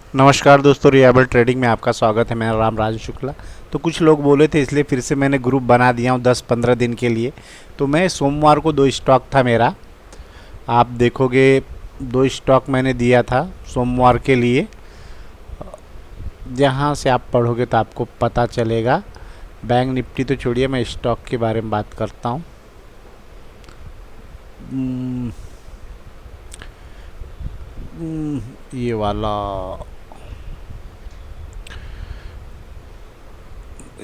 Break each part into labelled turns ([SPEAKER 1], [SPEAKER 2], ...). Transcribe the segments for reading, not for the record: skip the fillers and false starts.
[SPEAKER 1] नमस्कार दोस्तों, रियाबल ट्रेडिंग में आपका स्वागत है। मेरा नाम राजू शुक्ला। तो कुछ लोग बोले थे, इसलिए फिर से मैंने ग्रुप बना दिया हूँ 10-15 दिन के लिए। तो मैं सोमवार को 2 स्टॉक था मेरा, आप देखोगे 2 स्टॉक मैंने दिया था सोमवार के लिए। जहाँ से आप पढ़ोगे तो आपको पता चलेगा। बैंक निफ्टी तो छोड़िए, मैं स्टॉक के बारे में बात करता हूँ। ये वाला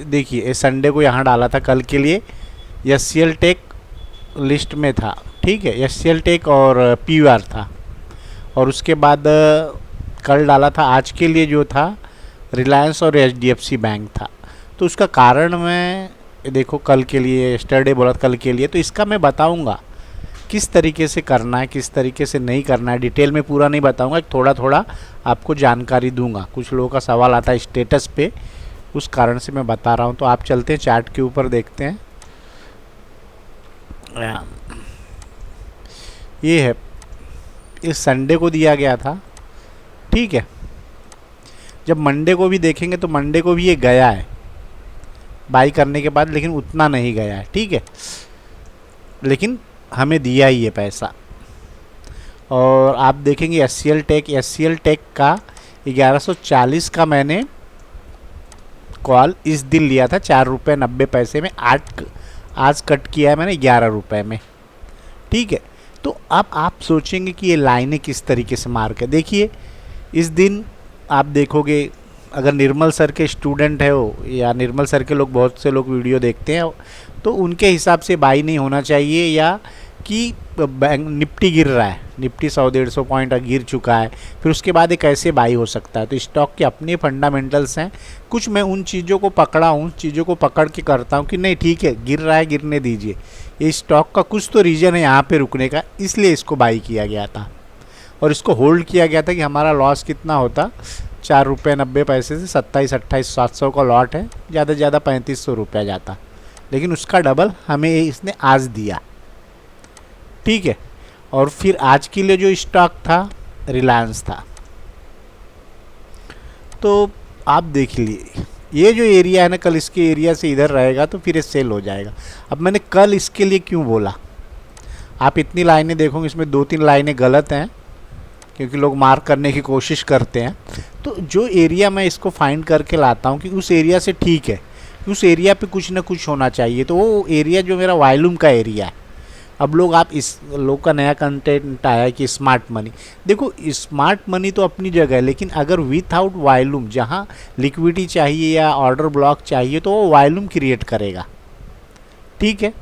[SPEAKER 1] देखिए, संडे को यहाँ डाला था कल के लिए। S C L tech list में था, ठीक है। एस सी एल टेक और पी यू आर था। और उसके बाद कल डाला था आज के लिए जो था रिलायंस और H D F C bank था। तो उसका कारण मैं देखो कल के लिए, यस्टरडे बोला था कल के लिए, तो इसका मैं बताऊंगा किस तरीके से करना है, किस तरीके से नहीं करना है। डिटेल में पूरा नहीं बताऊंगा, थोड़ा थोड़ा आपको जानकारी दूंगा। कुछ लोगों का सवाल आता है स्टेटस पे, उस कारण से मैं बता रहा हूँ। तो आप चलते हैं चार्ट के ऊपर, देखते हैं। ये है, इस संडे को दिया गया था, ठीक है। जब मंडे को भी देखेंगे तो मंडे को भी ये गया है बाई करने के बाद, लेकिन उतना नहीं गया है, ठीक है। लेकिन हमें दिया ही ये पैसा। और आप देखेंगे एस सी एल टेक का 1140 का मैंने कॉल इस दिन लिया था, 4 रुपये 90 पैसे में। आज कट किया है मैंने 11 रुपये में, ठीक है। तो अब आप सोचेंगे कि ये लाइनें किस तरीके से मार के, देखिए इस दिन आप देखोगे, अगर निर्मल सर के स्टूडेंट है हो या निर्मल सर के लोग, बहुत से लोग वीडियो देखते हैं, तो उनके हिसाब से बाई नहीं होना चाहिए, या कि बैंक निफ्टी गिर रहा है, निफ्टी 100-150 पॉइंट गिर चुका है, फिर उसके बाद एक कैसे बाई हो सकता है। तो स्टॉक के अपने फंडामेंटल्स हैं। कुछ मैं उन चीज़ों को पकड़ा हूँ, चीज़ों को पकड़ के करता हूँ कि नहीं ठीक है, गिर रहा है, गिरने दीजिए। ये स्टॉक का कुछ तो रीज़न है यहाँ पे रुकने का, इसलिए इसको बाई किया गया था और इसको होल्ड किया गया था कि हमारा लॉस कितना होता, 4 रुपये 90 पैसे से 27-28-700 का लॉट है, ज़्यादा से ज़्यादा 3500 रुपया जाता, लेकिन उसका डबल हमें इसने आज दिया, ठीक है। और फिर आज के लिए जो स्टॉक था रिलायंस था। तो आप देख लिए, ये जो एरिया है ना, कल इसके एरिया से इधर रहेगा तो फिर ये सेल हो जाएगा। अब मैंने कल इसके लिए क्यों बोला, आप इतनी लाइनें देखोगे, इसमें 2-3 लाइनें गलत हैं क्योंकि लोग मार्क करने की कोशिश करते हैं। तो जो एरिया मैं इसको फाइंड करके लाता हूँ कि उस एरिया से ठीक है, उस एरिया पे कुछ ना कुछ होना चाहिए, तो वो एरिया जो मेरा वॉल्यूम का एरिया है। अब लोग, आप इस लोग का नया कंटेंट आया है कि स्मार्ट मनी, देखो स्मार्ट मनी तो अपनी जगह है, लेकिन अगर विथआउट वॉल्यूम, जहाँ लिक्विडिटी चाहिए या ऑर्डर ब्लॉक चाहिए, तो वो वॉल्यूम क्रिएट करेगा, ठीक है।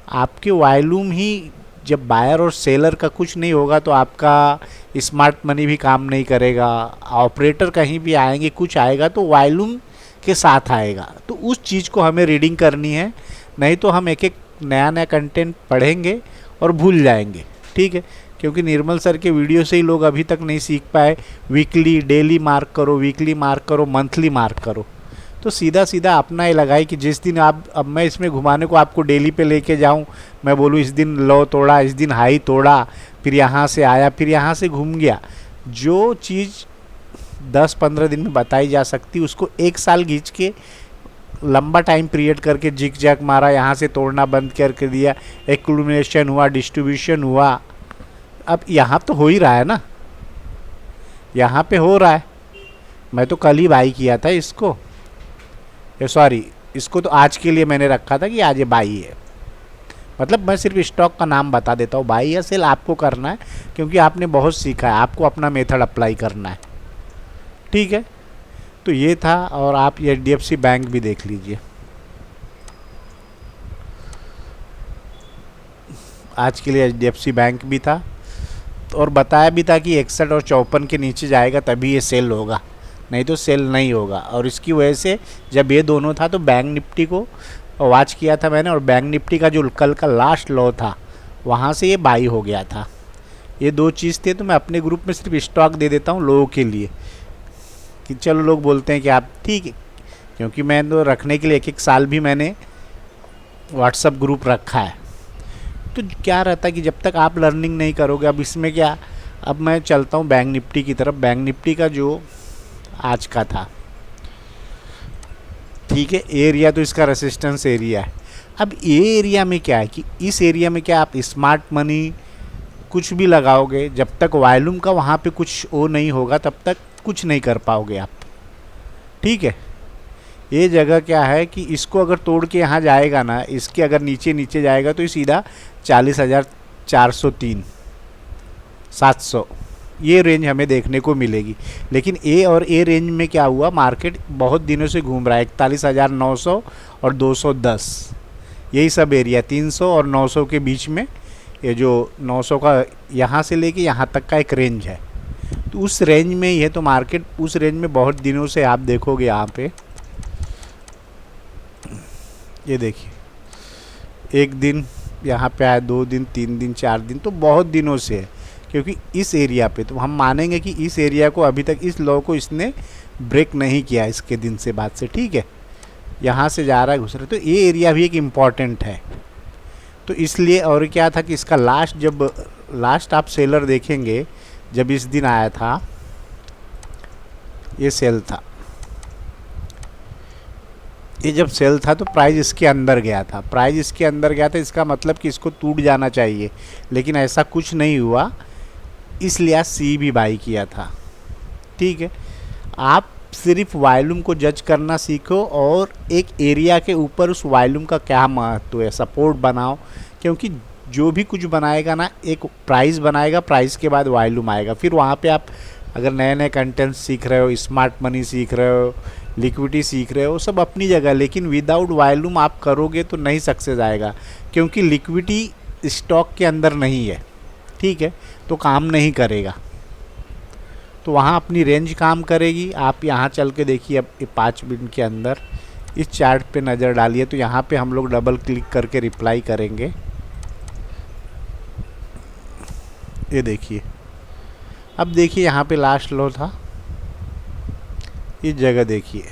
[SPEAKER 1] आपके वॉल्यूम ही, जब बायर और सेलर का कुछ नहीं होगा तो आपका स्मार्ट मनी भी काम नहीं करेगा। ऑपरेटर कहीं भी आएंगे, कुछ आएगा तो वॉल्यूम के साथ आएगा। तो उस चीज़ को हमें रीडिंग करनी है, नहीं तो हम एक एक नया नया कंटेंट पढ़ेंगे और भूल जाएंगे, ठीक है। क्योंकि निर्मल सर के वीडियो से ही लोग अभी तक नहीं सीख पाए, वीकली डेली मार्क करो, वीकली मार्क करो, मंथली मार्क करो। तो सीधा सीधा अपना ये लगाए कि जिस दिन आप, अब मैं इसमें घुमाने को आपको डेली पे लेके जाऊं, मैं बोलूं इस दिन लो तोड़ा, इस दिन हाई तोड़ा, फिर यहाँ से आया, फिर यहाँ से घूम गया। जो चीज़ 10-15 दिन में बताई जा सकती, उसको 1 साल खींच के लंबा टाइम पीरियड करके जिग जैग मारा, यहाँ से तोड़ना बंद करके दिया, एक्यूमुलेशन हुआ, डिस्ट्रीब्यूशन हुआ। अब यहाँ तो हो ही रहा है ना, यहाँ पे हो रहा है। मैं तो कल ही बाई किया था इसको, सॉरी, इसको तो आज के लिए मैंने रखा था कि आज ये बाई है। मतलब मैं सिर्फ स्टॉक का नाम बता देता हूँ, बाई या सेल आपको करना है, क्योंकि आपने बहुत सीखा है, आपको अपना मेथड अप्लाई करना है, ठीक है। तो ये था। और आप H D F C bank भी देख लीजिए, आज के लिए H D F C bank भी था, और बताया भी था कि 61 और 54 के नीचे जाएगा तभी ये सेल होगा, नहीं तो सेल नहीं होगा। और इसकी वजह से जब ये दोनों था तो बैंक निफ्टी को वॉच किया था मैंने, और बैंक निफ्टी का जो कल का लास्ट लो था वहाँ से ये बाई हो गया था। ये 2 चीज़ थे। तो मैं अपने ग्रुप में सिर्फ स्टॉक दे देता हूँ लोगों के लिए, कि चलो लोग बोलते हैं कि आप ठीक है, क्योंकि मैं तो रखने के लिए 1-1 साल भी मैंने व्हाट्सअप ग्रुप रखा है। तो क्या रहता है कि जब तक आप लर्निंग नहीं करोगे, अब इसमें क्या, अब मैं चलता हूँ बैंक निफ्टी की तरफ। बैंक निफ्टी का जो आज का था, ठीक है, एरिया तो इसका रेसिस्टेंस एरिया है। अब ये एरिया में क्या है कि इस एरिया में क्या आप स्मार्ट मनी कुछ भी लगाओगे, जब तक वॉल्यूम का वहाँ पे कुछ वो नहीं होगा तब तक कुछ नहीं कर पाओगे आप, ठीक है। ये जगह क्या है कि इसको अगर तोड़ के यहाँ जाएगा ना, इसके अगर नीचे नीचे जाएगा तो ये सीधा 40,403 700 ये रेंज हमें देखने को मिलेगी। लेकिन ए और ए रेंज में क्या हुआ, मार्केट बहुत दिनों से घूम रहा है 41,900 और 210, यही सब एरिया 300 और 900 के बीच में। ये जो 900 का यहाँ से लेके यहाँ तक का एक रेंज है, तो उस रेंज में ही है। तो मार्केट उस रेंज में बहुत दिनों से आप देखोगे यहाँ पे, ये देखिए एक दिन यहाँ पे आया, 2 दिन 3 दिन 4 दिन, तो बहुत दिनों से है। क्योंकि इस एरिया पे तो हम मानेंगे कि इस एरिया को अभी तक, इस लो को इसने ब्रेक नहीं किया इसके दिन से बाद से, ठीक है। यहाँ से जा रहा है घुस रहा है, तो ये एरिया भी एक इम्पॉर्टेंट है। तो इसलिए, और क्या था कि इसका लास्ट आप सेलर देखेंगे, जब इस दिन आया था ये सेल था, ये जब सेल था तो प्राइस इसके अंदर गया था, इसका मतलब कि इसको टूट जाना चाहिए, लेकिन ऐसा कुछ नहीं हुआ, इसलिए आज सी भी बाई किया था, ठीक है। आप सिर्फ वॉल्यूम को जज करना सीखो और एक एरिया के ऊपर उस वॉल्यूम का क्या महत्व है, सपोर्ट बनाओ। क्योंकि जो भी कुछ बनाएगा ना, एक प्राइस बनाएगा, प्राइस के बाद वॉल्यूम आएगा, फिर वहाँ पे आप अगर नए नए कंटेंट सीख रहे हो, स्मार्ट मनी सीख रहे हो, लिक्विडिटी सीख रहे हो, सब अपनी जगह, लेकिन विदाउट वॉल्यूम आप करोगे तो नहीं सक्सेस आएगा। क्योंकि लिक्विडिटी स्टॉक के अंदर नहीं है, ठीक है, तो काम नहीं करेगा। तो वहाँ अपनी रेंज काम करेगी। आप यहाँ चल के देखिए, अब 5 मिनट के अंदर इस चार्ट पे नज़र डालिए, तो यहाँ पे हम लोग डबल क्लिक करके रिप्लाई करेंगे। ये देखिए, अब देखिए यहाँ पे लास्ट लो था, इस जगह देखिए,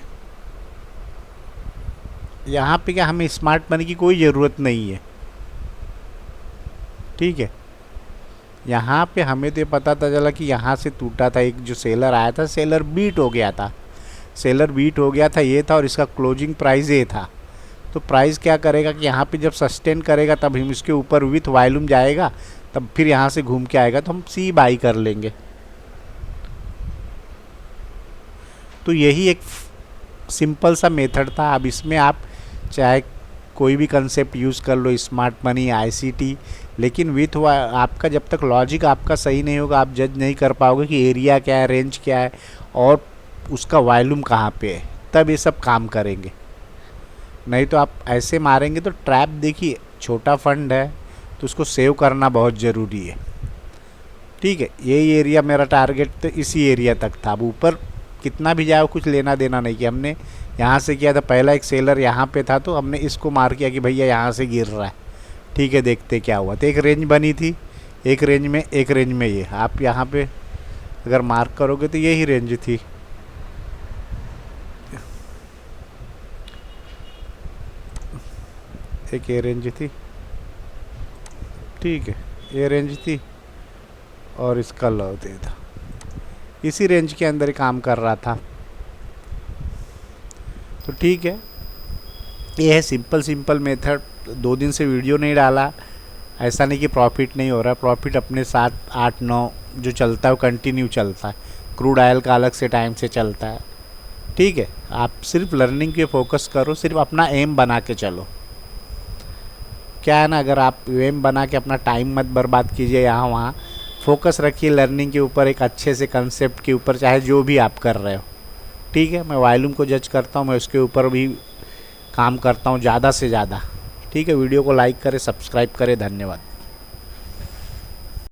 [SPEAKER 1] यहाँ पे क्या हमें स्मार्ट मनी की कोई ज़रूरत नहीं है, ठीक है। यहाँ पे हमें तो पता था चला कि यहाँ से टूटा था, एक जो सेलर आया था, सेलर बीट हो गया था, ये था, और इसका क्लोजिंग प्राइस ये था। तो प्राइस क्या करेगा कि यहाँ पे जब सस्टेन करेगा तब हम इसके ऊपर विथ वॉल्यूम जाएगा, तब फिर यहाँ से घूम के आएगा तो हम सी बाई कर लेंगे। तो यही एक सिंपल सा मेथड था। अब इसमें आप चाहे कोई भी कंसेप्ट यूज़ कर लो, स्मार्ट मनी, आईसीटी, लेकिन विथ आपका जब तक लॉजिक आपका सही नहीं होगा, आप जज नहीं कर पाओगे कि एरिया क्या है, रेंज क्या है और उसका वॉल्यूम कहाँ पे है, तब ये सब काम करेंगे। नहीं तो आप ऐसे मारेंगे तो ट्रैप। देखिए, छोटा फंड है तो उसको सेव करना बहुत ज़रूरी है, ठीक है। यही एरिया मेरा टारगेट तो इसी एरिया तक था। अब ऊपर कितना भी जाए कुछ लेना देना नहीं, कि हमने यहाँ से किया था, पहला एक सेलर यहाँ पे था तो हमने इसको मार किया कि भैया यहाँ से गिर रहा है, ठीक है, देखते क्या हुआ। तो एक रेंज बनी थी, एक रेंज में ये आप यहाँ पे अगर मार्क करोगे तो यही रेंज थी, एक ये रेंज थी, ठीक है, ये रेंज थी और इसका लो दे था, इसी रेंज के अंदर काम कर रहा था। तो ठीक है, ये है सिंपल मेथड। 2 दिन से वीडियो नहीं डाला, ऐसा नहीं कि प्रॉफिट नहीं हो रहा, प्रॉफिट अपने 7, 8, 9 जो चलता है वो कंटिन्यू चलता है। क्रूड ऑयल का अलग से टाइम से चलता है, ठीक है। आप सिर्फ लर्निंग पे फोकस करो, सिर्फ अपना एम बना के चलो। क्या है ना, अगर आप एम बना के अपना टाइम मत बर्बाद कीजिए यहाँ वहाँ, फोकस रखिए लर्निंग के ऊपर, एक अच्छे से कंसेप्ट के ऊपर, चाहे जो भी आप कर रहे हो, ठीक है। मैं वॉल्यूम को जज करता हूँ, मैं उसके ऊपर भी काम करता हूँ ज़्यादा से ज़्यादा, ठीक है। वीडियो को लाइक करें, सब्सक्राइब करें, धन्यवाद।